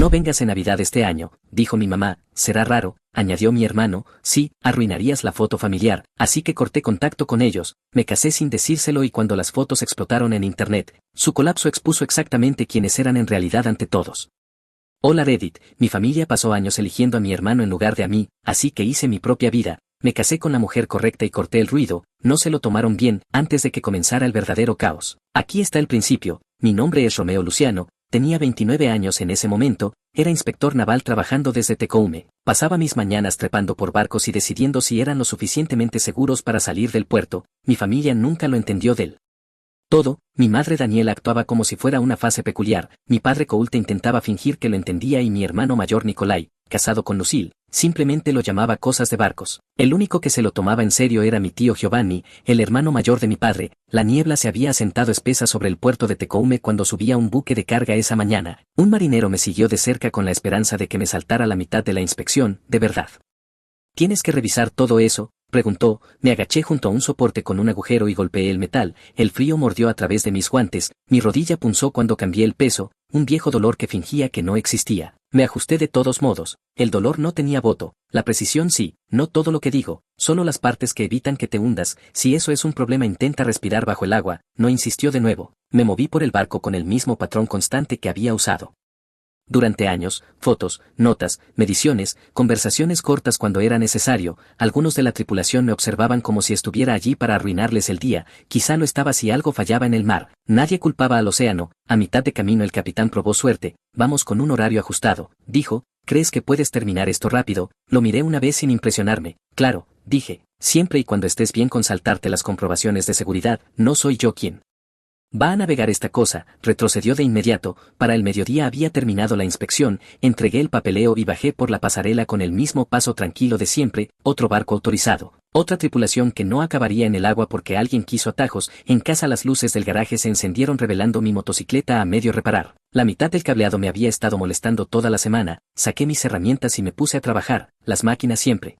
No vengas en Navidad este año, dijo mi mamá. Será raro, añadió mi hermano. Sí, arruinarías la foto familiar, así que corté contacto con ellos. Me casé sin decírselo y cuando las fotos explotaron en internet, su colapso expuso exactamente quiénes eran en realidad ante todos. Hola Reddit, mi familia pasó años eligiendo a mi hermano en lugar de a mí, así que hice mi propia vida. Me casé con la mujer correcta y corté el ruido. No se lo tomaron bien antes de que comenzara el verdadero caos. Aquí está el principio. Mi nombre es Romeo Luciano. Tenía 29 años en ese momento, era inspector naval trabajando desde Tecoume. Pasaba mis mañanas trepando por barcos y decidiendo si eran lo suficientemente seguros para salir del puerto. Mi familia nunca lo entendió del todo. Mi madre Daniela actuaba como si fuera una fase peculiar, mi padre Coulte intentaba fingir que lo entendía y mi hermano mayor Nicolai, casado con Lucille, simplemente lo llamaba cosas de barcos. El único que se lo tomaba en serio era mi tío Giovanni, el hermano mayor de mi padre. La niebla se había asentado espesa sobre el puerto de Tecoume cuando subía un buque de carga esa mañana. Un marinero me siguió de cerca con la esperanza de que me saltara la mitad de la inspección, de verdad. ¿Tienes que revisar todo eso?, preguntó. Me agaché junto a un soporte con un agujero y golpeé el metal. El frío mordió a través de mis guantes, mi rodilla punzó cuando cambié el peso, un viejo dolor que fingía que no existía. Me ajusté de todos modos, el dolor no tenía voto, la precisión sí, no todo lo que digo, solo las partes que evitan que te hundas. Si eso es un problema intenta respirar bajo el agua, no insistió de nuevo. Me moví por el barco con el mismo patrón constante que había usado durante años: fotos, notas, mediciones, conversaciones cortas cuando era necesario. Algunos de la tripulación me observaban como si estuviera allí para arruinarles el día. Quizá lo estaba si algo fallaba en el mar. Nadie culpaba al océano. A mitad de camino el capitán probó suerte. Vamos con un horario ajustado, dijo. ¿Crees que puedes terminar esto rápido? Lo miré una vez sin impresionarme. Claro, dije, siempre y cuando estés bien con saltarte las comprobaciones de seguridad. No soy yo quien va a navegar esta cosa. Retrocedió de inmediato. Para el mediodía había terminado la inspección, entregué el papeleo y bajé por la pasarela con el mismo paso tranquilo de siempre. Otro barco autorizado. Otra tripulación que no acabaría en el agua porque alguien quiso atajos. En casa las luces del garaje se encendieron revelando mi motocicleta a medio reparar. La mitad del cableado me había estado molestando toda la semana. Saqué mis herramientas y me puse a trabajar. Las máquinas siempre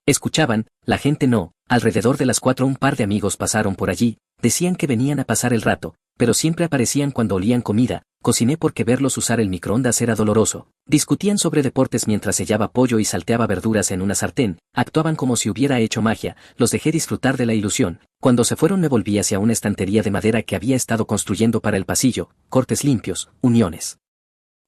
escuchaban, la gente no. Alrededor de las 4 un par de amigos pasaron por allí, decían que venían a pasar el rato, pero siempre aparecían cuando olían comida. Cociné porque verlos usar el microondas era doloroso. Discutían sobre deportes mientras sellaba pollo y salteaba verduras en una sartén. Actuaban como si hubiera hecho magia. Los dejé disfrutar de la ilusión. Cuando se fueron me volví hacia una estantería de madera que había estado construyendo para el pasillo. Cortes limpios, uniones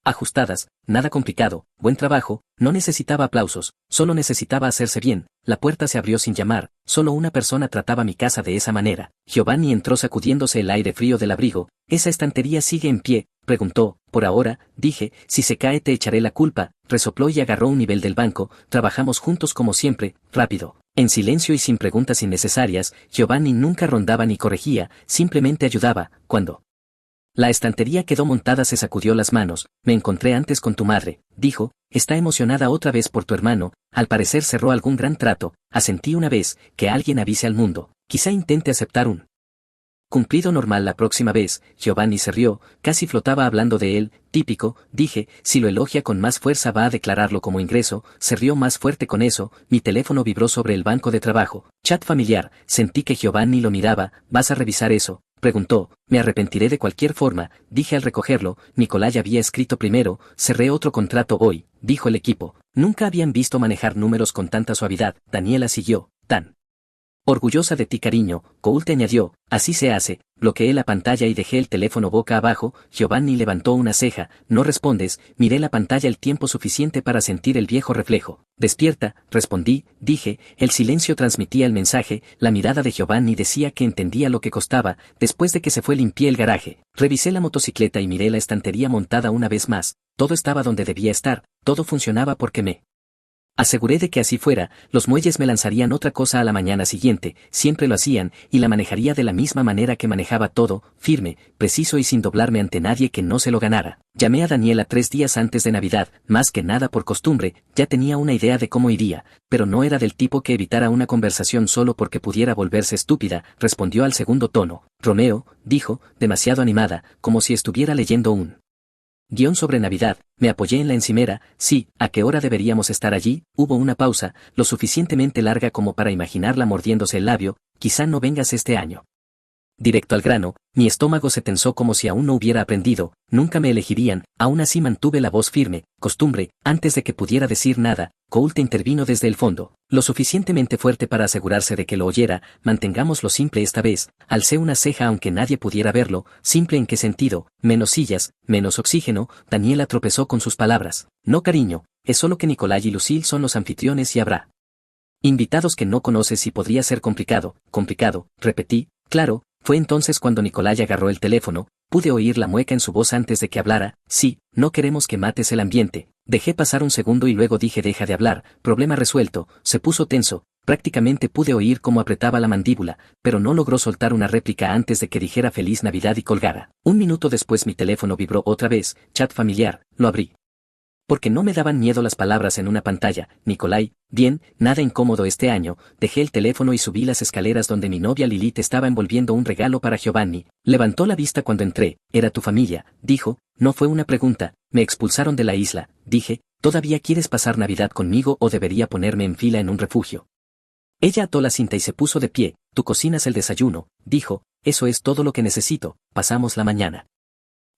ajustadas, nada complicado, buen trabajo. No necesitaba aplausos, solo necesitaba hacerse bien. La puerta se abrió sin llamar, solo una persona trataba mi casa de esa manera. Giovanni entró sacudiéndose el aire frío del abrigo. ¿Esa estantería sigue en pie?, preguntó. Por ahora, dije. Si se cae te echaré la culpa. Resopló y agarró un nivel del banco. Trabajamos juntos como siempre, rápido, en silencio y sin preguntas innecesarias. Giovanni nunca rondaba ni corregía, simplemente ayudaba. Cuando la estantería quedó montada se sacudió las manos. Me encontré antes con tu madre, dijo. Está emocionada otra vez por tu hermano. Al parecer cerró algún gran trato. Asentí una vez. Que alguien avise al mundo. Quizá intente aceptar un cumplido normal la próxima vez. Giovanni se rió, casi flotaba hablando de él. Típico, dije. Si lo elogia con más fuerza va a declararlo como ingreso. Se rió más fuerte con eso. Mi teléfono vibró sobre el banco de trabajo. Chat familiar. Sentí que Giovanni lo miraba. ¿Vas a revisar eso?, preguntó. Me arrepentiré de cualquier forma, dije al recogerlo. Nicolai había escrito primero. Cerré otro contrato hoy, dijo el equipo. Nunca habían visto manejar números con tanta suavidad. Daniela siguió. Tan orgullosa de ti, cariño, Coulte añadió. Así se hace. Bloqueé la pantalla y dejé el teléfono boca abajo. Giovanni levantó una ceja. ¿No respondes? Miré la pantalla el tiempo suficiente para sentir el viejo reflejo. Despierta, respondí, dije. El silencio transmitía el mensaje. La mirada de Giovanni decía que entendía lo que costaba. Después de que se fue limpié el garaje. Revisé la motocicleta y miré la estantería montada una vez más. Todo estaba donde debía estar. Todo funcionaba porque me aseguré de que así fuera. Los muelles me lanzarían otra cosa a la mañana siguiente, siempre lo hacían, y la manejaría de la misma manera que manejaba todo, firme, preciso y sin doblarme ante nadie que no se lo ganara. Llamé a Daniela 3 días antes de Navidad, más que nada por costumbre. Ya tenía una idea de cómo iría, pero no era del tipo que evitara una conversación solo porque pudiera volverse estúpida. Respondió al segundo tono. Romeo, dijo, demasiado animada, como si estuviera leyendo un guión sobre Navidad. Me apoyé en la encimera. Sí, ¿a qué hora deberíamos estar allí? Hubo una pausa, lo suficientemente larga como para imaginarla mordiéndose el labio. Quizá no vengas este año. Directo al grano, mi estómago se tensó como si aún no hubiera aprendido, nunca me elegirían, aún así mantuve la voz firme, costumbre, antes de que pudiera decir nada, Coult intervino desde el fondo, lo suficientemente fuerte para asegurarse de que lo oyera, mantengámoslo simple esta vez, alcé una ceja aunque nadie pudiera verlo, simple en qué sentido, menos sillas, menos oxígeno, Daniela tropezó con sus palabras, no cariño, es solo que Nicolai y Lucille son los anfitriones y habrá invitados que no conoces y podría ser complicado, repetí, claro. Fue entonces cuando Nicolai agarró el teléfono, pude oír la mueca en su voz antes de que hablara, sí, no queremos que mates el ambiente. Dejé pasar un segundo y luego dije deja de hablar, problema resuelto, se puso tenso, prácticamente pude oír cómo apretaba la mandíbula, pero no logró soltar una réplica antes de que dijera feliz Navidad y colgara. Un minuto después mi teléfono vibró otra vez, chat familiar, lo abrí. Porque no me daban miedo las palabras en una pantalla, Nicolai, bien, nada incómodo este año, dejé el teléfono y subí las escaleras donde mi novia Lilith estaba envolviendo un regalo para Giovanni, levantó la vista cuando entré, era tu familia, dijo, no fue una pregunta, me expulsaron de la isla, dije, ¿todavía quieres pasar Navidad conmigo o debería ponerme en fila en un refugio? Ella ató la cinta y se puso de pie, tú cocinas el desayuno, dijo, eso es todo lo que necesito, pasamos la mañana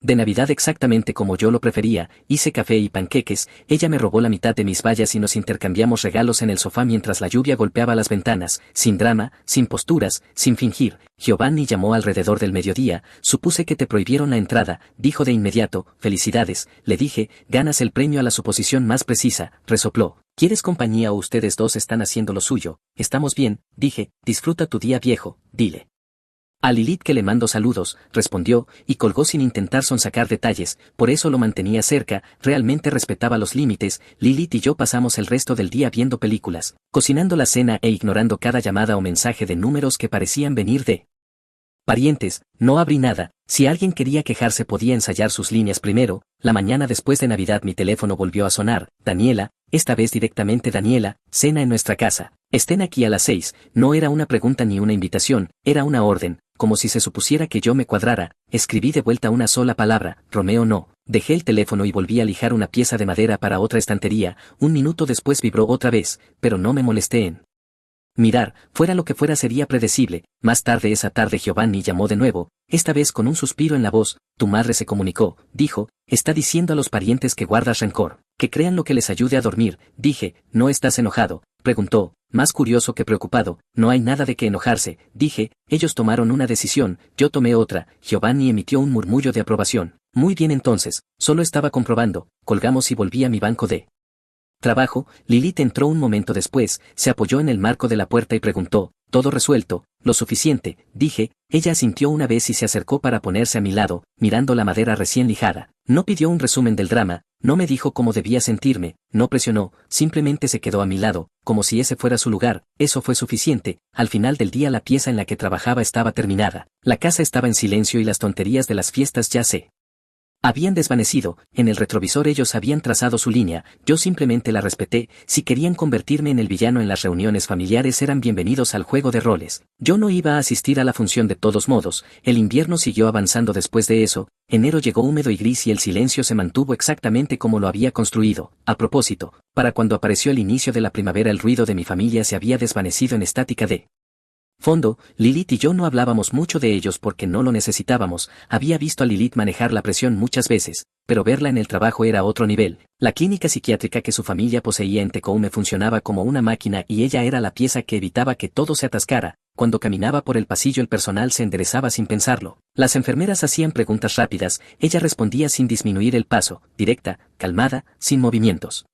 de Navidad exactamente como yo lo prefería, hice café y panqueques, ella me robó la mitad de mis vallas y nos intercambiamos regalos en el sofá mientras la lluvia golpeaba las ventanas, sin drama, sin posturas, sin fingir. Giovanni llamó alrededor del mediodía, supuse que te prohibieron la entrada, dijo de inmediato, felicidades, le dije, ganas el premio a la suposición más precisa, resopló. ¿Quieres compañía o ustedes dos están haciendo lo suyo? Estamos bien, dije, disfruta tu día viejo, dile. A Lilith que le mando saludos, respondió, y colgó sin intentar sonsacar detalles, por eso lo mantenía cerca, realmente respetaba los límites, Lilith y yo pasamos el resto del día viendo películas, cocinando la cena e ignorando cada llamada o mensaje de números que parecían venir de parientes, no abrí nada, si alguien quería quejarse podía ensayar sus líneas primero, la mañana después de Navidad mi teléfono volvió a sonar, Daniela, esta vez directamente Daniela, cena en nuestra casa, estén aquí a las 6, no era una pregunta ni una invitación, era una orden, como si se supusiera que yo me cuadrara, escribí de vuelta una sola palabra, Romeo no, dejé el teléfono y volví a lijar una pieza de madera para otra estantería, un minuto después vibró otra vez, pero no me molesté en mirar, fuera lo que fuera sería predecible, más tarde esa tarde Giovanni llamó de nuevo, esta vez con un suspiro en la voz, tu madre se comunicó, dijo, está diciendo a los parientes que guardas rencor, que crean lo que les ayude a dormir, dije, ¿no estás enojado? Preguntó, más curioso que preocupado, no hay nada de qué enojarse, dije, ellos tomaron una decisión, yo tomé otra, Giovanni emitió un murmullo de aprobación, muy bien entonces, solo estaba comprobando, colgamos y volví a mi banco de trabajo, Lilith entró un momento después, se apoyó en el marco de la puerta y preguntó, ¿todo resuelto? Lo suficiente, dije, ella asintió una vez y se acercó para ponerse a mi lado, mirando la madera recién lijada, no pidió un resumen del drama, no me dijo cómo debía sentirme, no presionó, simplemente se quedó a mi lado, como si ese fuera su lugar, eso fue suficiente, al final del día la pieza en la que trabajaba estaba terminada, la casa estaba en silencio y las tonterías de las fiestas ya se habían desvanecido, en el retrovisor ellos habían trazado su línea, yo simplemente la respeté, si querían convertirme en el villano en las reuniones familiares eran bienvenidos al juego de roles. Yo no iba a asistir a la función de todos modos, el invierno siguió avanzando después de eso, enero llegó húmedo y gris y el silencio se mantuvo exactamente como lo había construido. A propósito, para cuando apareció el inicio de la primavera el ruido de mi familia se había desvanecido en estática de fondo, Lilith y yo no hablábamos mucho de ellos porque no lo necesitábamos, había visto a Lilith manejar la presión muchas veces, pero verla en el trabajo era otro nivel. La clínica psiquiátrica que su familia poseía en Tecoume funcionaba como una máquina y ella era la pieza que evitaba que todo se atascara. Cuando caminaba por el pasillo el personal se enderezaba sin pensarlo. Las enfermeras hacían preguntas rápidas, ella respondía sin disminuir el paso, directa, calmada, sin movimientos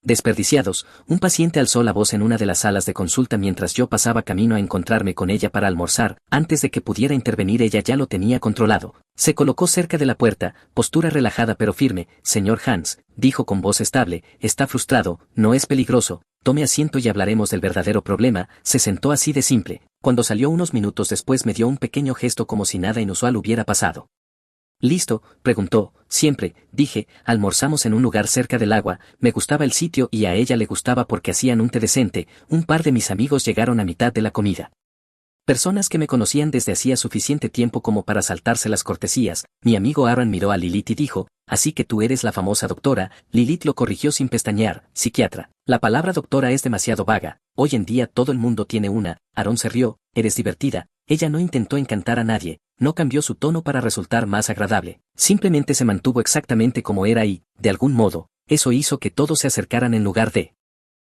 desperdiciados. Un paciente alzó la voz en una de las salas de consulta mientras yo pasaba camino a encontrarme con ella para almorzar, antes de que pudiera intervenir ella ya lo tenía controlado. Se colocó cerca de la puerta, postura relajada pero firme, señor Hans, dijo con voz estable, está frustrado, no es peligroso, tome asiento y hablaremos del verdadero problema, se sentó así de simple. Cuando salió unos minutos después me dio un pequeño gesto como si nada inusual hubiera pasado. ¿Listo? Preguntó. Siempre, dije, almorzamos en un lugar cerca del agua, me gustaba el sitio y a ella le gustaba porque hacían un té decente, un par de mis amigos llegaron a mitad de la comida. Personas que me conocían desde hacía suficiente tiempo como para saltarse las cortesías, mi amigo Aaron miró a Lilith y dijo, así que tú eres la famosa doctora, Lilith lo corrigió sin pestañear, psiquiatra. La palabra doctora es demasiado vaga, hoy en día todo el mundo tiene una, Aaron se rió, eres divertida, ella no intentó encantar a nadie, no cambió su tono para resultar más agradable, simplemente se mantuvo exactamente como era y, de algún modo, eso hizo que todos se acercaran en lugar de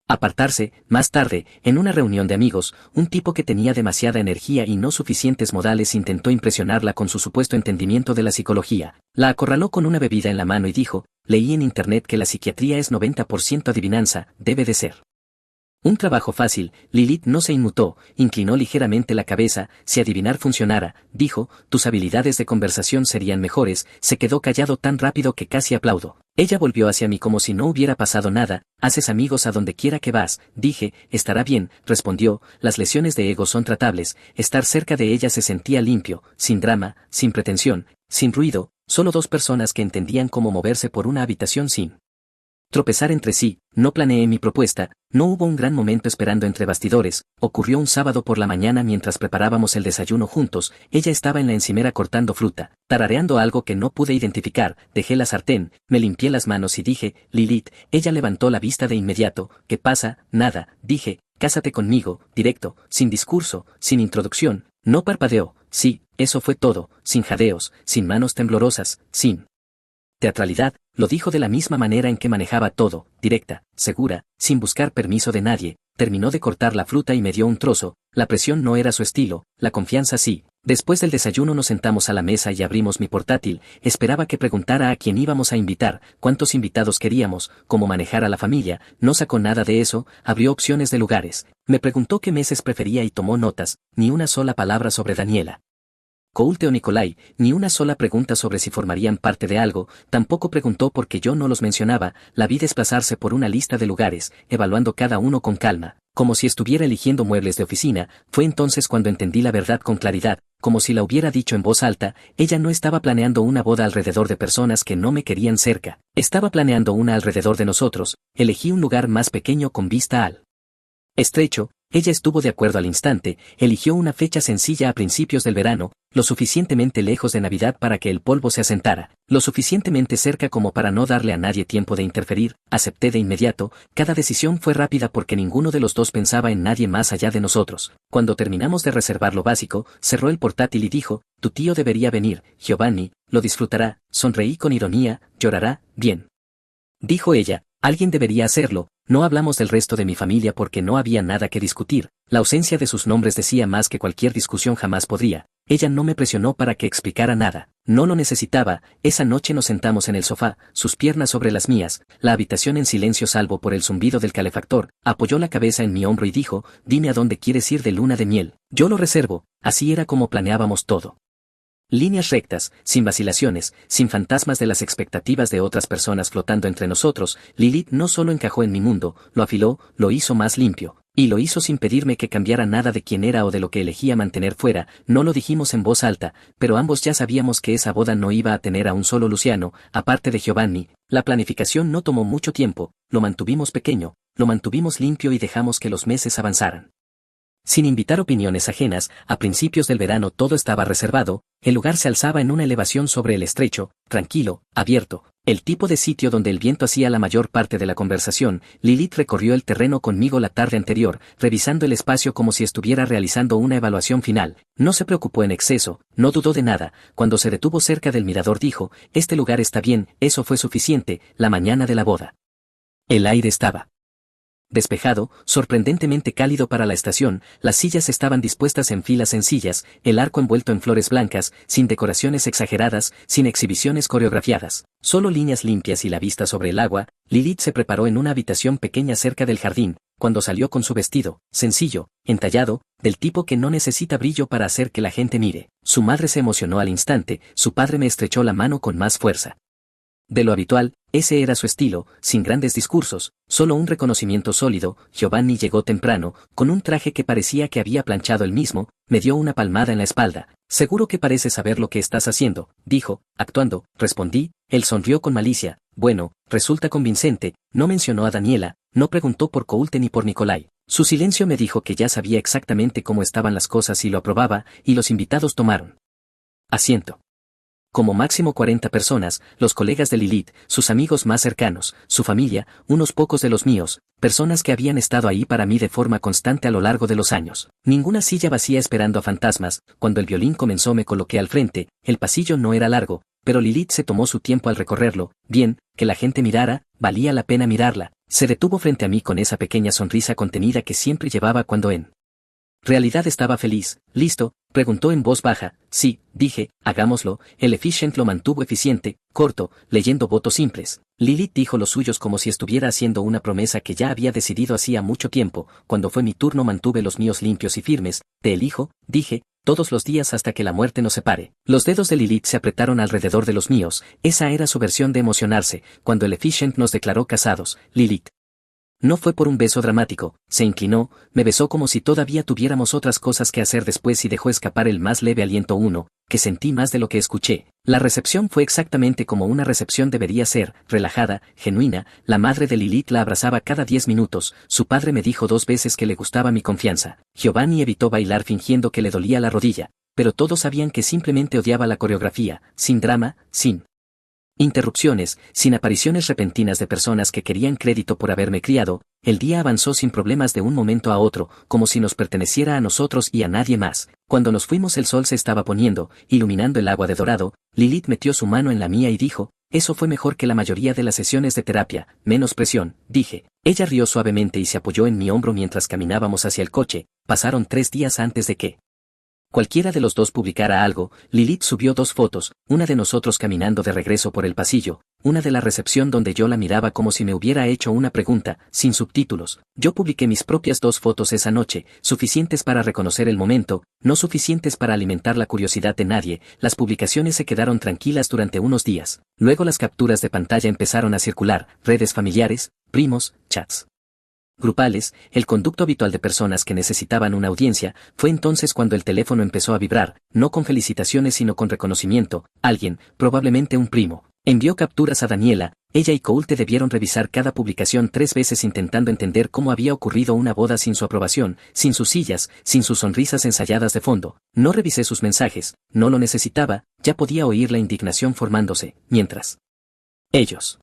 apartarse. Más tarde, en una reunión de amigos, un tipo que tenía demasiada energía y no suficientes modales intentó impresionarla con su supuesto entendimiento de la psicología. La acorraló con una bebida en la mano y dijo: leí en internet que la psiquiatría es 90% adivinanza, debe de ser un trabajo fácil. Lilith no se inmutó, inclinó ligeramente la cabeza. Si adivinar funcionara, dijo, tus habilidades de conversación serían mejores. Se quedó callado tan rápido que casi aplaudo. Ella volvió hacia mí como si no hubiera pasado nada. Haces amigos a donde quiera que vas. Dije, estará bien, respondió, las lesiones de ego son tratables. Estar cerca de ella se sentía limpio, sin drama, sin pretensión, sin ruido, solo dos personas que entendían cómo moverse por una habitación sin tropezar entre sí. No planeé mi propuesta, no hubo un gran momento esperando entre bastidores. Ocurrió un sábado por la mañana mientras preparábamos el desayuno juntos. Ella estaba en la encimera cortando fruta, tarareando algo que no pude identificar. Dejé la sartén, me limpié las manos y dije, Lilith. Ella levantó la vista de inmediato. ¿Qué pasa? Nada, dije, cásate conmigo, directo, sin discurso, sin introducción. No parpadeó. Sí, eso fue todo, sin jadeos, sin manos temblorosas, sin teatralidad. Lo dijo de la misma manera en que manejaba todo, directa, segura, sin buscar permiso de nadie. Terminó de cortar la fruta y me dio un trozo. La presión no era su estilo, la confianza sí. Después del desayuno nos sentamos a la mesa y abrimos mi portátil. Esperaba que preguntara a quién íbamos a invitar, cuántos invitados queríamos, cómo manejar a la familia. No sacó nada de eso. Abrió opciones de lugares. Me preguntó qué meses prefería y tomó notas. Ni una sola palabra sobre Daniela Coulte o Nicolai, ni una sola pregunta sobre si formarían parte de algo. Tampoco preguntó por qué yo no los mencionaba. La vi desplazarse por una lista de lugares, evaluando cada uno con calma, como si estuviera eligiendo muebles de oficina. Fue entonces cuando entendí la verdad con claridad, como si la hubiera dicho en voz alta. Ella no estaba planeando una boda alrededor de personas que no me querían cerca, estaba planeando una alrededor de nosotros. Elegí un lugar más pequeño con vista al estrecho. Ella estuvo de acuerdo al instante. Eligió una fecha sencilla a principios del verano, lo suficientemente lejos de Navidad para que el polvo se asentara, lo suficientemente cerca como para no darle a nadie tiempo de interferir. Acepté de inmediato. Cada decisión fue rápida porque ninguno de los dos pensaba en nadie más allá de nosotros. Cuando terminamos de reservar lo básico, cerró el portátil y dijo, tu tío debería venir, Giovanni, lo disfrutará. Sonreí con ironía. Llorará, bien, dijo ella, alguien debería hacerlo. No hablamos del resto de mi familia porque no había nada que discutir. La ausencia de sus nombres decía más que cualquier discusión jamás podría. Ella no me presionó para que explicara nada. No lo necesitaba. Esa noche nos sentamos en el sofá, sus piernas sobre las mías, la habitación en silencio salvo por el zumbido del calefactor. Apoyó la cabeza en mi hombro y dijo, dime a dónde quieres ir de luna de miel. Yo lo reservo. Así era como planeábamos todo. Líneas rectas, sin vacilaciones, sin fantasmas de las expectativas de otras personas flotando entre nosotros. Lilith no solo encajó en mi mundo, lo afiló, lo hizo más limpio, y lo hizo sin pedirme que cambiara nada de quién era o de lo que elegía mantener fuera. No lo dijimos en voz alta, pero ambos ya sabíamos que esa boda no iba a tener a un solo Luciano, aparte de Giovanni. La planificación no tomó mucho tiempo, lo mantuvimos pequeño, lo mantuvimos limpio y dejamos que los meses avanzaran. Sin invitar opiniones ajenas, a principios del verano todo estaba reservado. El lugar se alzaba en una elevación sobre el estrecho, tranquilo, abierto, el tipo de sitio donde el viento hacía la mayor parte de la conversación. Lilith recorrió el terreno conmigo la tarde anterior, revisando el espacio como si estuviera realizando una evaluación final. No se preocupó en exceso, no dudó de nada. Cuando se detuvo cerca del mirador dijo, este lugar está bien. Eso fue suficiente. La mañana de la boda, el aire estaba despejado, sorprendentemente cálido para la estación. Las sillas estaban dispuestas en filas sencillas, el arco envuelto en flores blancas, sin decoraciones exageradas, sin exhibiciones coreografiadas, solo líneas limpias y la vista sobre el agua. Lilith se preparó en una habitación pequeña cerca del jardín. Cuando salió con su vestido, sencillo, entallado, del tipo que no necesita brillo para hacer que la gente mire, su madre se emocionó al instante. Su padre me estrechó la mano con más fuerza de lo habitual. Ese era su estilo, sin grandes discursos, solo un reconocimiento sólido. Giovanni llegó temprano, con un traje que parecía que había planchado él mismo. Me dio una palmada en la espalda. Seguro que pareces saber lo que estás haciendo, dijo, actuando. Respondí. Él sonrió con malicia. Bueno, resulta convincente. No mencionó a Daniela, no preguntó por Coulte ni por Nicolai. Su silencio me dijo que ya sabía exactamente cómo estaban las cosas y lo aprobaba, y los invitados tomaron asiento. Como máximo 40 personas, los colegas de Lilith, sus amigos más cercanos, su familia, unos pocos de los míos, personas que habían estado ahí para mí de forma constante a lo largo de los años. Ninguna silla vacía esperando a fantasmas. Cuando el violín comenzó me coloqué al frente. El pasillo no era largo, pero Lilith se tomó su tiempo al recorrerlo. Bien, que la gente mirara, valía la pena mirarla. Se detuvo frente a mí con esa pequeña sonrisa contenida que siempre llevaba cuando en realidad estaba feliz. ¿Listo?, preguntó en voz baja. Sí, dije, hagámoslo. El efficient lo mantuvo eficiente, corto, leyendo votos simples. Lilith dijo los suyos como si estuviera haciendo una promesa que ya había decidido hacía mucho tiempo. Cuando fue mi turno mantuve los míos limpios y firmes. Te elijo, dije, todos los días hasta que la muerte nos separe. Los dedos de Lilith se apretaron alrededor de los míos. Esa era su versión de emocionarse, cuando el efficient nos declaró casados. Lilith no fue por un beso dramático, se inclinó, me besó como si todavía tuviéramos otras cosas que hacer después y dejó escapar el más leve aliento. Que sentí más de lo que escuché. La recepción fue exactamente como una recepción debería ser, relajada, genuina. La madre de Lilith la abrazaba cada 10 minutos, su padre me dijo 2 veces que le gustaba mi confianza. Giovanni evitó bailar fingiendo que le dolía la rodilla, pero todos sabían que simplemente odiaba la coreografía, sin drama, sin interrupciones, sin apariciones repentinas de personas que querían crédito por haberme criado. El día avanzó sin problemas de un momento a otro, como si nos perteneciera a nosotros y a nadie más. Cuando nos fuimos el sol se estaba poniendo, iluminando el agua de dorado. Lilith metió su mano en la mía y dijo, eso fue mejor que la mayoría de las sesiones de terapia, menos presión, dije. Ella rió suavemente y se apoyó en mi hombro mientras caminábamos hacia el coche. Pasaron 3 días antes de que cualquiera de los dos publicara algo. Lilith subió 2 fotos, una de nosotros caminando de regreso por el pasillo, una de la recepción donde yo la miraba como si me hubiera hecho una pregunta, sin subtítulos. Yo publiqué mis propias 2 fotos esa noche, suficientes para reconocer el momento, no suficientes para alimentar la curiosidad de nadie. Las publicaciones se quedaron tranquilas durante unos días. Luego las capturas de pantalla empezaron a circular, redes familiares, primos, chats grupales, el conducto habitual de personas que necesitaban una audiencia. Fue entonces cuando el teléfono empezó a vibrar, no con felicitaciones sino con reconocimiento. Alguien, probablemente un primo, envió capturas a Daniela. Ella y Coulte debieron revisar cada publicación 3 veces intentando entender cómo había ocurrido una boda sin su aprobación, sin sus sillas, sin sus sonrisas ensayadas de fondo. No revisé sus mensajes, no lo necesitaba, ya podía oír la indignación formándose, mientras ellos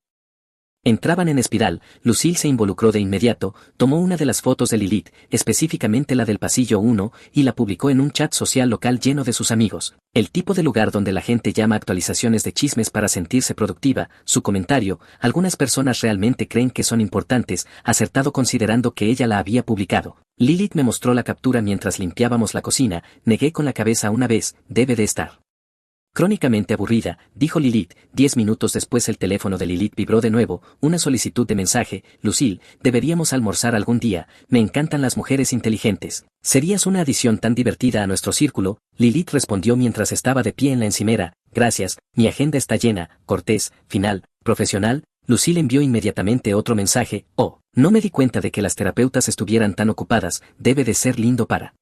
entraban en espiral. Lucille se involucró de inmediato, tomó una de las fotos de Lilith, específicamente la del pasillo 1, y la publicó en un chat social local lleno de sus amigos. El tipo de lugar donde la gente llama actualizaciones de chismes para sentirse productiva. Su comentario, algunas personas realmente creen que son importantes, acertado considerando que ella la había publicado. Lilith me mostró la captura mientras limpiábamos la cocina. Negué con la cabeza una vez, debe de estar crónicamente aburrida, dijo Lilith. 10 minutos después el teléfono de Lilith vibró de nuevo, una solicitud de mensaje. Lucille, deberíamos almorzar algún día, me encantan las mujeres inteligentes. Serías una adición tan divertida a nuestro círculo. Lilith respondió mientras estaba de pie en la encimera, gracias, mi agenda está llena, cortés, final, profesional. Lucille envió inmediatamente otro mensaje, oh, no me di cuenta de que las terapeutas estuvieran tan ocupadas, debe de ser lindo para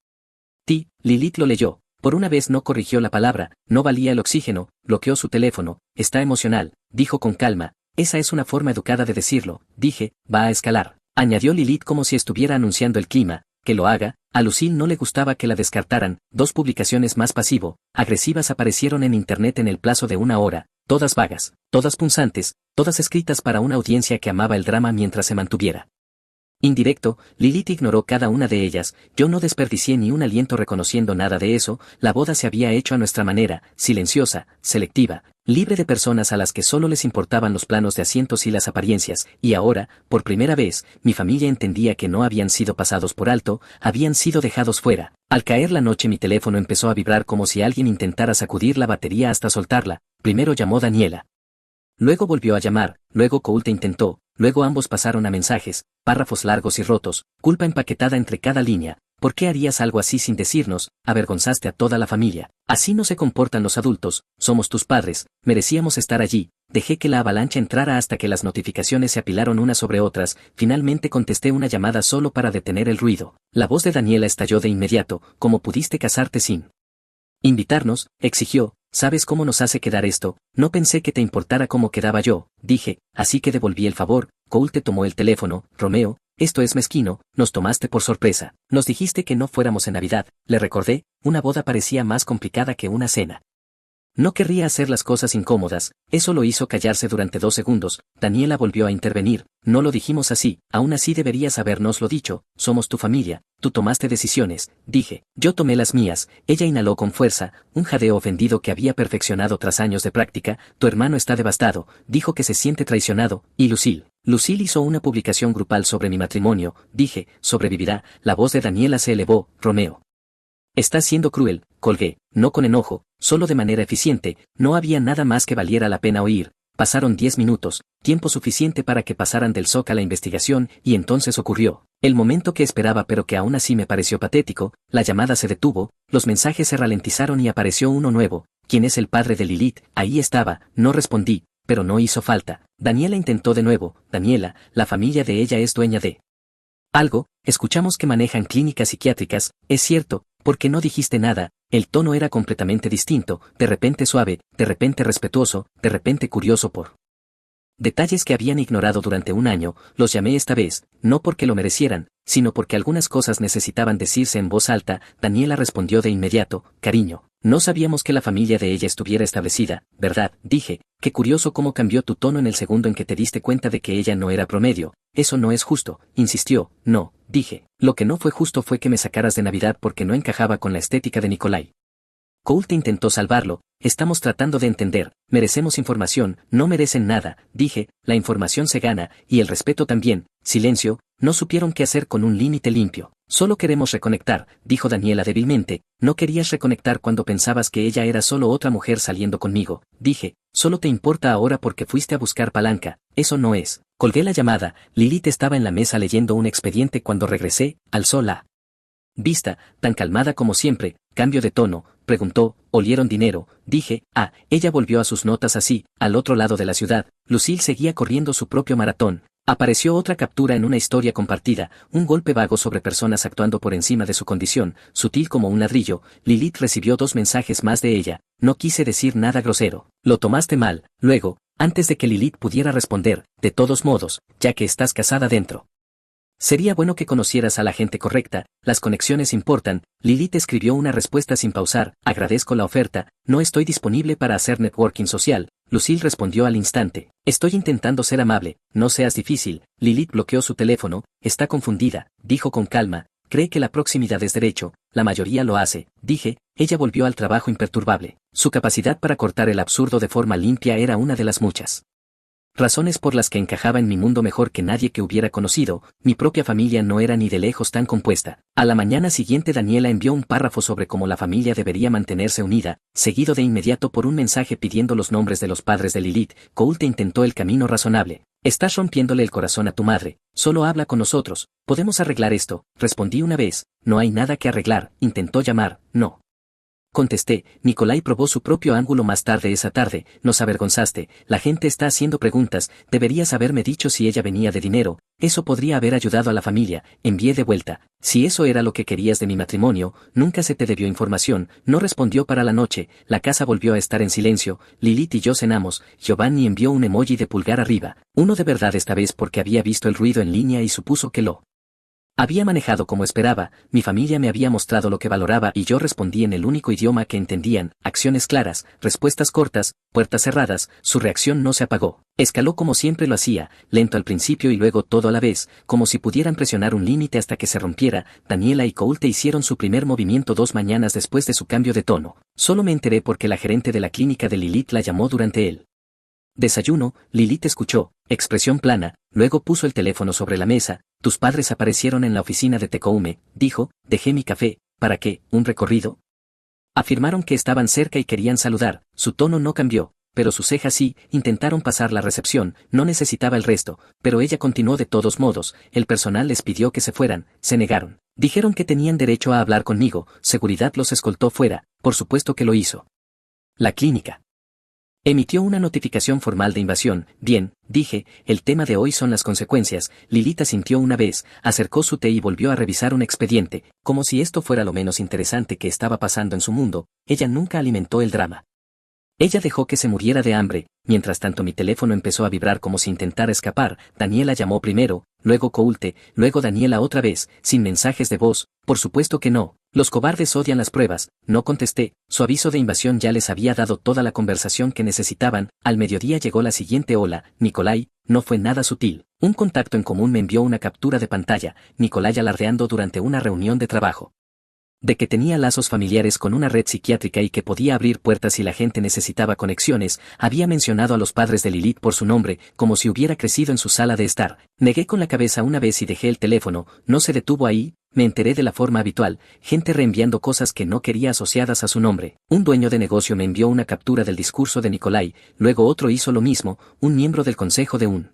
ti. Lilith lo leyó. Por una vez no corrigió la palabra, no valía el oxígeno, bloqueó su teléfono. Está emocional, dijo con calma. Esa es una forma educada de decirlo, dije, va a escalar. Añadió Lilith como si estuviera anunciando el clima, que lo haga. A Lucille no le gustaba que la descartaran. 2 publicaciones más pasivo-agresivas aparecieron en internet en el plazo de 1 hora, todas vagas, todas punzantes, todas escritas para una audiencia que amaba el drama mientras se mantuviera indirecto. Lilith ignoró cada una de ellas. Yo no desperdicié ni un aliento reconociendo nada de eso. La boda se había hecho a nuestra manera, silenciosa, selectiva, libre de personas a las que solo les importaban los planos de asientos y las apariencias. Y ahora, por primera vez, mi familia entendía que no habían sido pasados por alto, habían sido dejados fuera. Al caer la noche mi teléfono empezó a vibrar como si alguien intentara sacudir la batería hasta soltarla. Primero llamó Daniela. Luego volvió a llamar, luego Coulte intentó, luego ambos pasaron a mensajes, párrafos largos y rotos, culpa empaquetada entre cada línea. ¿Por qué harías algo así sin decirnos? Avergonzaste a toda la familia. Así no se comportan los adultos, somos tus padres, merecíamos estar allí. Dejé que la avalancha entrara hasta que las notificaciones se apilaron unas sobre otras. Finalmente contesté una llamada solo para detener el ruido. La voz de Daniela estalló de inmediato. ¿Cómo pudiste casarte sin invitarnos?, exigió. ¿Sabes cómo nos hace quedar esto? No pensé que te importara cómo quedaba yo, dije, así que devolví el favor. Coulte tomó el teléfono. Romeo, esto es mezquino, nos tomaste por sorpresa. Nos dijiste que no fuéramos en Navidad, le recordé. Una boda parecía más complicada que una cena No querría hacer las cosas incómodas, eso lo hizo callarse durante 2 segundos. Daniela volvió a intervenir, no lo dijimos así, aún así deberías habernoslo dicho, somos tu familia, tú tomaste decisiones, dije, yo tomé las mías. Ella inhaló con fuerza, un jadeo ofendido que había perfeccionado tras años de práctica. Tu hermano está devastado, dijo que se siente traicionado, y Lucille hizo una publicación grupal sobre mi matrimonio, dije, sobrevivirá. La voz de Daniela se elevó, Romeo. Estás siendo cruel, colgué, no con enojo, solo de manera eficiente. No había nada más que valiera la pena oír. Pasaron 10 minutos, tiempo suficiente para que pasaran del SOC a la investigación, y entonces ocurrió. El momento que esperaba pero que aún así me pareció patético. La llamada se detuvo, los mensajes se ralentizaron y apareció uno nuevo. ¿Quién es el padre de Lilith? Ahí estaba, no respondí, pero no hizo falta. Daniela intentó de nuevo. Daniela, la familia de ella es dueña de algo. Escuchamos que manejan clínicas psiquiátricas, es cierto. ¿Por qué no dijiste nada? El tono era completamente distinto, de repente suave, de repente respetuoso, de repente curioso por detalles que habían ignorado durante un año. Los llamé esta vez, no porque lo merecieran, sino porque algunas cosas necesitaban decirse en voz alta. Daniela respondió de inmediato, cariño, no sabíamos que la familia de ella estuviera establecida, ¿verdad? Dije, qué curioso cómo cambió tu tono en el segundo en que te diste cuenta de que ella no era promedio. Eso no es justo, insistió. No, dije, lo que no fue justo fue que me sacaras de Navidad porque no encajaba con la estética de Nikolai. Coult intentó salvarlo. Estamos tratando de entender, merecemos información, no merecen nada, dije, la información se gana, y el respeto también. Silencio, no supieron qué hacer con un límite limpio. Solo queremos reconectar, dijo Daniela débilmente. No querías reconectar cuando pensabas que ella era solo otra mujer saliendo conmigo, dije, solo te importa ahora porque fuiste a buscar palanca, eso no es. Colgué la llamada. Lilith estaba en la mesa leyendo un expediente cuando regresé, alzó la vista, tan calmada como siempre. Cambio de tono, preguntó, ¿olieron dinero? Dije, ella volvió a sus notas así, al otro lado de la ciudad. Lucille seguía corriendo su propio maratón. Apareció otra captura en una historia compartida, un golpe vago sobre personas actuando por encima de su condición, sutil como un ladrillo. Lilith recibió 2 mensajes más de ella, no quise decir nada grosero. Lo tomaste mal. Luego, antes de que Lilith pudiera responder, de todos modos, ya que estás casada dentro. Sería bueno que conocieras a la gente correcta, las conexiones importan. Lilith escribió una respuesta sin pausar, agradezco la oferta, no estoy disponible para hacer networking social. Lucille respondió al instante, estoy intentando ser amable, no seas difícil. Lilith bloqueó su teléfono, está confundida, dijo con calma, cree que la proximidad es derecho, la mayoría lo hace, dije. Ella volvió al trabajo imperturbable. Su capacidad para cortar el absurdo de forma limpia era una de las muchas razones por las que encajaba en mi mundo mejor que nadie que hubiera conocido. Mi propia familia no era ni de lejos tan compuesta. A la mañana siguiente Daniela envió un párrafo sobre cómo la familia debería mantenerse unida, seguido de inmediato por un mensaje pidiendo los nombres de los padres de Lilith. Coult intentó el camino razonable. Estás rompiéndole el corazón a tu madre, solo habla con nosotros, podemos arreglar esto. Respondí una vez, no hay nada que arreglar. Intentó llamar, no contesté. Nikolai probó su propio ángulo más tarde esa tarde. Nos avergonzaste, la gente está haciendo preguntas, deberías haberme dicho si ella venía de dinero, eso podría haber ayudado a la familia. Envié de vuelta, si eso era lo que querías de mi matrimonio, nunca se te debió información. No respondió para la noche. La casa volvió a estar en silencio. Lilith y yo cenamos. Giovanni envió un emoji de pulgar arriba, uno de verdad esta vez porque había visto el ruido en línea y supuso que lo había manejado como esperaba. Mi familia me había mostrado lo que valoraba y yo respondí en el único idioma que entendían, acciones claras, respuestas cortas, puertas cerradas. Su reacción no se apagó. Escaló como siempre lo hacía, lento al principio y luego todo a la vez, como si pudieran presionar un límite hasta que se rompiera. Daniela y Coult hicieron su primer movimiento 2 mañanas después de su cambio de tono. Solo me enteré porque la gerente de la clínica de Lilith la llamó durante el desayuno. Lilith escuchó, expresión plana, luego puso el teléfono sobre la mesa. Tus padres aparecieron en la oficina de Tecoume, dijo, dejé mi café, ¿para qué? ¿Un recorrido? Afirmaron que estaban cerca y querían saludar. Su tono no cambió, pero sus cejas sí. Intentaron pasar la recepción, no necesitaba el resto, pero ella continuó de todos modos. El personal les pidió que se fueran, se negaron. Dijeron que tenían derecho a hablar conmigo, seguridad los escoltó fuera, por supuesto que lo hizo. La clínica emitió una notificación formal de invasión. Bien, dije, el tema de hoy son las consecuencias. Lilith asintió una vez, acercó su té y volvió a revisar un expediente, como si esto fuera lo menos interesante que estaba pasando en su mundo. Ella nunca alimentó el drama. Ella dejó que se muriera de hambre. Mientras tanto mi teléfono empezó a vibrar como si intentara escapar. Daniela llamó primero, luego Coulte, luego Daniela otra vez, sin mensajes de voz, por supuesto que no. Los cobardes odian las pruebas, no contesté, su aviso de invasión ya les había dado toda la conversación que necesitaban. Al mediodía llegó la siguiente ola, Nikolai, no fue nada sutil. Un contacto en común me envió una captura de pantalla, Nikolai alardeando durante una reunión de trabajo de que tenía lazos familiares con una red psiquiátrica y que podía abrir puertas si la gente necesitaba conexiones. Había mencionado a los padres de Lilith por su nombre, como si hubiera crecido en su sala de estar. Negué con la cabeza una vez y dejé el teléfono, no se detuvo ahí. Me enteré de la forma habitual, gente reenviando cosas que no quería asociadas a su nombre. Un dueño de negocio me envió una captura del discurso de Nikolai, luego otro hizo lo mismo, un miembro del consejo de un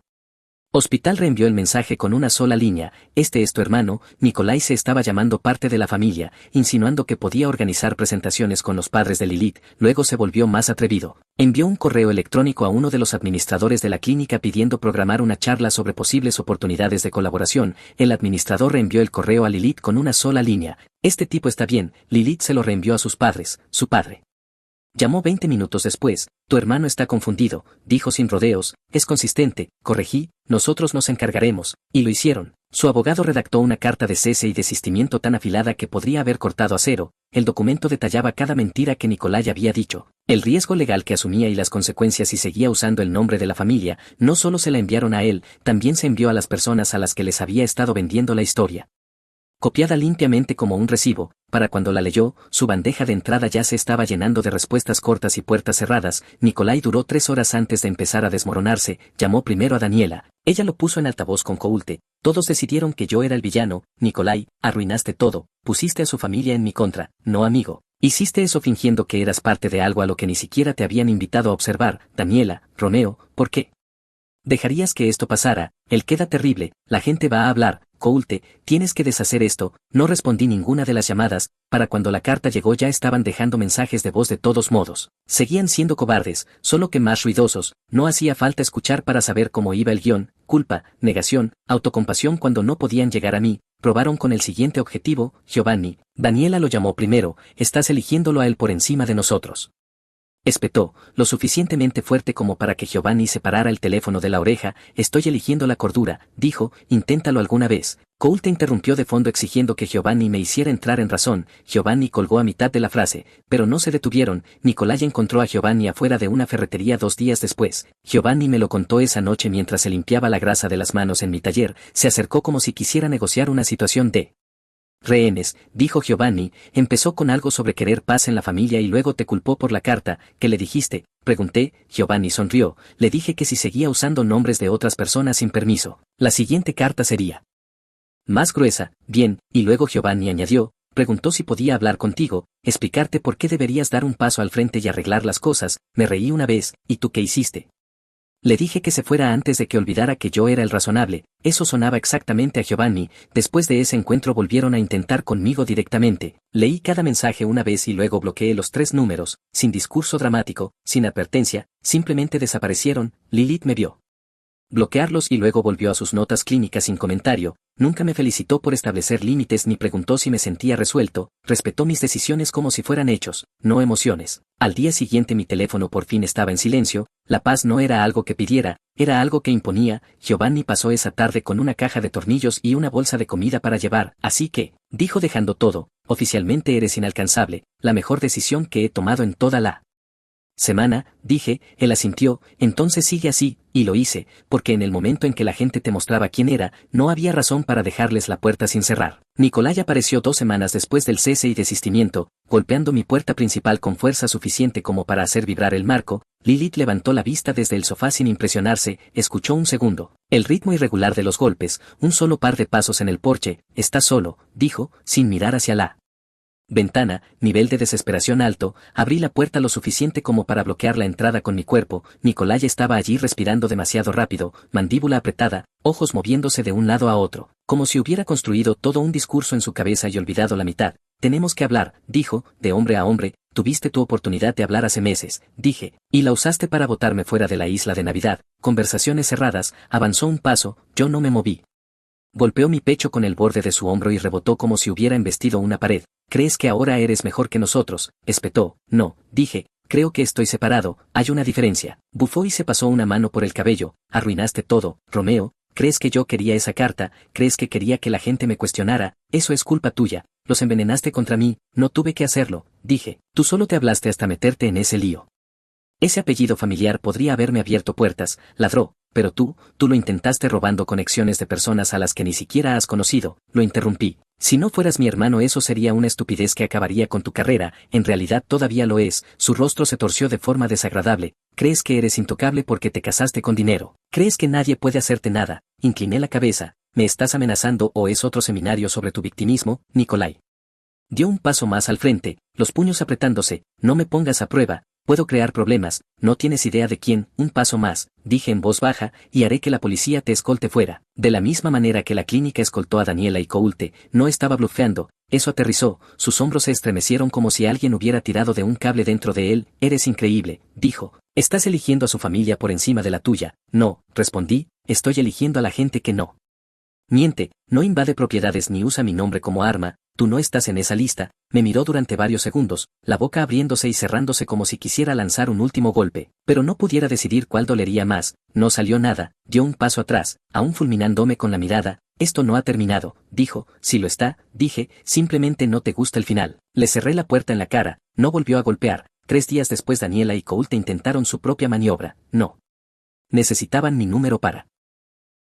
hospital reenvió el mensaje con una sola línea: este es tu hermano. Nikolai se estaba llamando parte de la familia, insinuando que podía organizar presentaciones con los padres de Lilith. Luego se volvió más atrevido. Envió un correo electrónico a uno de los administradores de la clínica pidiendo programar una charla sobre posibles oportunidades de colaboración. El administrador reenvió el correo a Lilith con una sola línea: este tipo está bien. Lilith se lo reenvió a sus padres, su padre llamó 20 minutos después: tu hermano está confundido, dijo sin rodeos, es consistente, corregí, nosotros nos encargaremos, y lo hicieron. Su abogado redactó una carta de cese y desistimiento tan afilada que podría haber cortado acero. El documento detallaba cada mentira que Nikolai había dicho, el riesgo legal que asumía y las consecuencias si seguía usando el nombre de la familia. No solo se la enviaron a él, también se envió a las personas a las que les había estado vendiendo la historia. Copiada limpiamente como un recibo, para cuando la leyó, su bandeja de entrada ya se estaba llenando de respuestas cortas y puertas cerradas. Nikolai duró 3 horas antes de empezar a desmoronarse. Llamó primero a Daniela, ella lo puso en altavoz con Coulte. Todos decidieron que yo era el villano. Nikolai, arruinaste todo, pusiste a su familia en mi contra, no amigo. Hiciste eso fingiendo que eras parte de algo a lo que ni siquiera te habían invitado a observar. Daniela, Romeo, ¿por qué dejarías que esto pasara? Él queda terrible, la gente va a hablar. Coulte, tienes que deshacer esto. No respondí ninguna de las llamadas. Para cuando la carta llegó ya estaban dejando mensajes de voz de todos modos. Seguían siendo cobardes, solo que más ruidosos. No hacía falta escuchar para saber cómo iba el guión: culpa, negación, autocompasión cuando no podían llegar a mí. Probaron con el siguiente objetivo: Giovanni. Daniela lo llamó primero: estás eligiéndolo a él por encima de nosotros. Espetó, lo suficientemente fuerte como para que Giovanni separara el teléfono de la oreja. Estoy eligiendo la cordura, dijo, inténtalo alguna vez. Coulte interrumpió de fondo exigiendo que Giovanni me hiciera entrar en razón. Giovanni colgó a mitad de la frase, pero no se detuvieron. Nikolai encontró a Giovanni afuera de una ferretería 2 días después. Giovanni me lo contó esa noche mientras se limpiaba la grasa de las manos en mi taller. Se acercó como si quisiera negociar una situación de rehenes, dijo Giovanni. Empezó con algo sobre querer paz en la familia y luego te culpó por la carta. ¿Qué le dijiste?, pregunté. Giovanni sonrió. Le dije que si seguía usando nombres de otras personas sin permiso, la siguiente carta sería más gruesa. Bien, y luego Giovanni añadió, preguntó si podía hablar contigo, explicarte por qué deberías dar un paso al frente y arreglar las cosas. Me reí una vez. ¿Y tú qué hiciste? Le dije que se fuera antes de que olvidara que yo era el razonable. Eso sonaba exactamente a Giovanni. Después de ese encuentro volvieron a intentar conmigo directamente. Leí cada mensaje una vez y luego bloqueé los 3 números, sin discurso dramático, sin advertencia, simplemente desaparecieron. Lilith me vio bloquearlos y luego volvió a sus notas clínicas sin comentario. Nunca me felicitó por establecer límites ni preguntó si me sentía resuelto. Respetó mis decisiones como si fueran hechos, no emociones. Al día siguiente mi teléfono por fin estaba en silencio. La paz no era algo que pidiera, era algo que imponía. Giovanni pasó esa tarde con una caja de tornillos y una bolsa de comida para llevar. Así que, dijo dejando todo, oficialmente eres inalcanzable, la mejor decisión que he tomado en toda la semana, dije. Él asintió. Entonces sigue así, y lo hice, porque en el momento en que la gente te mostraba quién era, no había razón para dejarles la puerta sin cerrar. Nikolai apareció 2 semanas después del cese y desistimiento, golpeando mi puerta principal con fuerza suficiente como para hacer vibrar el marco. Lilith levantó la vista desde el sofá sin impresionarse, escuchó un segundo el ritmo irregular de los golpes, un solo par de pasos en el porche. Está solo, dijo, sin mirar hacia la ventana. Nivel de desesperación alto. Abrí la puerta lo suficiente como para bloquear la entrada con mi cuerpo. Nikolai estaba allí respirando demasiado rápido, mandíbula apretada, ojos moviéndose de un lado a otro, como si hubiera construido todo un discurso en su cabeza y olvidado la mitad. Tenemos que hablar, dijo, de hombre a hombre. Tuviste tu oportunidad de hablar hace meses, dije, y la usaste para botarme fuera de la isla de Navidad. Conversaciones cerradas. Avanzó un paso, yo no me moví. Golpeó mi pecho con el borde de su hombro y rebotó como si hubiera embestido una pared. ¿Crees que ahora eres mejor que nosotros?, espetó. No, dije, creo que estoy separado, hay una diferencia. Bufó y se pasó una mano por el cabello. Arruinaste todo, Romeo, ¿Crees que yo quería esa carta? ¿Crees que quería que la gente me cuestionara? Eso es culpa tuya. Los envenenaste contra mí, no tuve que hacerlo, dije. Tú solo te hablaste hasta meterte en ese lío. Ese apellido familiar podría haberme abierto puertas, ladró, pero tú lo intentaste robando conexiones de personas a las que ni siquiera has conocido, lo interrumpí. Si no fueras mi hermano eso sería una estupidez que acabaría con tu carrera, en realidad todavía lo es, su rostro se torció de forma desagradable. ¿Crees que eres intocable porque te casaste con dinero? ¿Crees que nadie puede hacerte nada? Incliné la cabeza. ¿Me estás amenazando o es otro seminario sobre tu victimismo, Nikolai? Dio un paso más al frente, los puños apretándose. No me pongas a prueba. Puedo crear problemas, no tienes idea de quién. Un paso más, dije en voz baja, y haré que la policía te escolte fuera. De la misma manera que la clínica escoltó a Daniela y Coulte, no estaba blufeando. Eso aterrizó, sus hombros se estremecieron como si alguien hubiera tirado de un cable dentro de él. Eres increíble, dijo. Estás eligiendo a su familia por encima de la tuya. No, respondí, estoy eligiendo a la gente que no miente, no invade propiedades ni usa mi nombre como arma. Tú no estás en esa lista. Me miró durante varios segundos, la boca abriéndose y cerrándose como si quisiera lanzar un último golpe, pero no pudiera decidir cuál dolería más. No salió nada, dio un paso atrás, aún fulminándome con la mirada. Esto no ha terminado, dijo. Si lo está, dije, simplemente no te gusta el final. Le cerré la puerta en la cara, no volvió a golpear. 3 días después Daniela y Coulte intentaron su propia maniobra. No necesitaban mi número para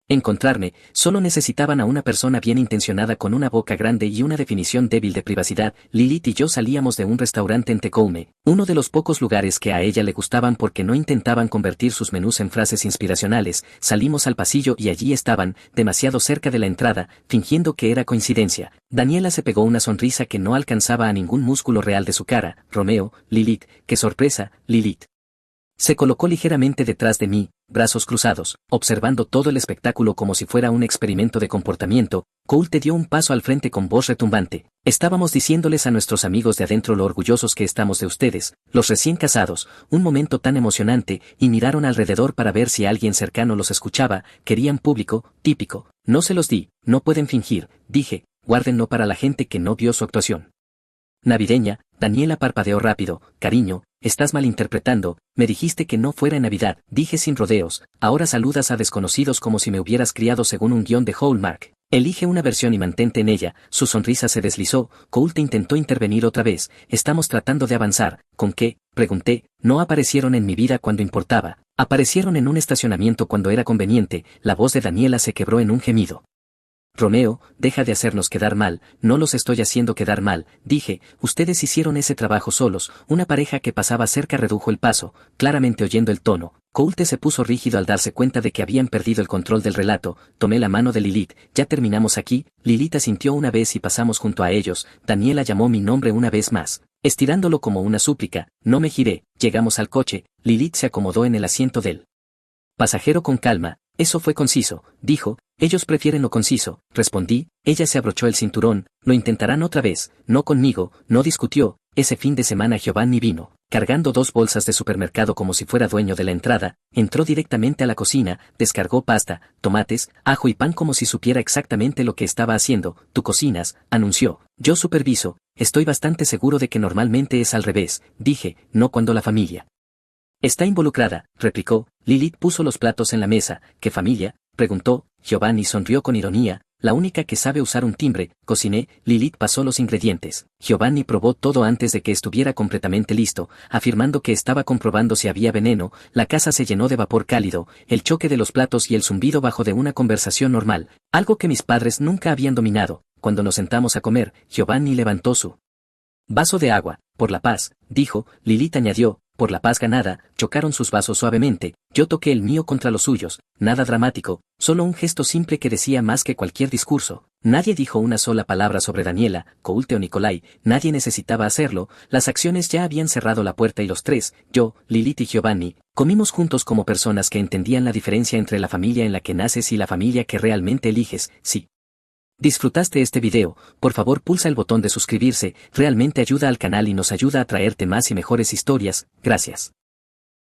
encontrarme, solo necesitaban a una persona bien intencionada con una boca grande y una definición débil de privacidad. Lilith y yo salíamos de un restaurante en Tecoume, uno de los pocos lugares que a ella le gustaban porque no intentaban convertir sus menús en frases inspiracionales. Salimos al pasillo y allí estaban, demasiado cerca de la entrada, fingiendo que era coincidencia. Daniela se pegó una sonrisa que no alcanzaba a ningún músculo real de su cara. Romeo, Lilith, qué sorpresa, Lilith. Se colocó ligeramente detrás de mí, brazos cruzados, observando todo el espectáculo como si fuera un experimento de comportamiento. Coulte dio un paso al frente con voz retumbante. Estábamos diciéndoles a nuestros amigos de adentro lo orgullosos que estamos de ustedes, los recién casados, un momento tan emocionante, y miraron alrededor para ver si alguien cercano los escuchaba. Querían público, típico. No se los di, no pueden fingir, dije, guárdenlo para la gente que no vio su actuación navideña. Daniela parpadeó rápido. Cariño, estás malinterpretando, me dijiste que no fuera en Navidad, dije sin rodeos. Ahora saludas a desconocidos como si me hubieras criado según un guión de Hallmark. Elige una versión y mantente en ella. Su sonrisa se deslizó. Coulte intentó intervenir otra vez. Estamos tratando de avanzar. ¿Con qué? Pregunté. No aparecieron en mi vida cuando importaba. Aparecieron en un estacionamiento cuando era conveniente. La voz de Daniela se quebró en un gemido. Romeo, deja de hacernos quedar mal. No los estoy haciendo quedar mal, dije. Ustedes hicieron ese trabajo solos. Una pareja que pasaba cerca redujo el paso, claramente oyendo el tono. Coulte se puso rígido al darse cuenta de que habían perdido el control del relato. Tomé la mano de Lilith. ¿Ya terminamos aquí? Lilith asintió una vez y pasamos junto a ellos. Daniela llamó mi nombre una vez más, estirándolo como una súplica. No me giré. Llegamos al coche. Lilith se acomodó en el asiento del pasajero con calma. Eso fue conciso, dijo. Ellos prefieren lo conciso, respondí. Ella se abrochó el cinturón. Lo intentarán otra vez. No conmigo, no discutió. Ese fin de semana Giovanni vino, cargando 2 bolsas de supermercado como si fuera dueño de la entrada. Entró directamente a la cocina, descargó pasta, tomates, ajo y pan como si supiera exactamente lo que estaba haciendo. Tú cocinas, anunció. Yo superviso. Estoy bastante seguro de que normalmente es al revés, dije, no cuando la familia está involucrada, replicó. Lilith puso los platos en la mesa. ¿Qué familia?, preguntó. Giovanni sonrió con ironía. La única que sabe usar un timbre. Cociné. Lilith pasó los ingredientes. Giovanni probó todo antes de que estuviera completamente listo, afirmando que estaba comprobando si había veneno. La casa se llenó de vapor cálido, el choque de los platos y el zumbido bajo de una conversación normal, algo que mis padres nunca habían dominado. Cuando nos sentamos a comer, Giovanni levantó su vaso de agua. Por la paz, dijo. Lilith añadió. Por la paz ganada. Chocaron sus vasos suavemente. Yo toqué el mío contra los suyos. Nada dramático, solo un gesto simple que decía más que cualquier discurso. Nadie dijo una sola palabra sobre Daniela, Coulte o Nikolai. Nadie necesitaba hacerlo. Las acciones ya habían cerrado la puerta y los tres, yo, Lilith y Giovanni, comimos juntos como personas que entendían la diferencia entre la familia en la que naces y la familia que realmente eliges. Sí. ¿Disfrutaste este video? Por favor pulsa el botón de suscribirse, realmente ayuda al canal y nos ayuda a traerte más y mejores historias. Gracias.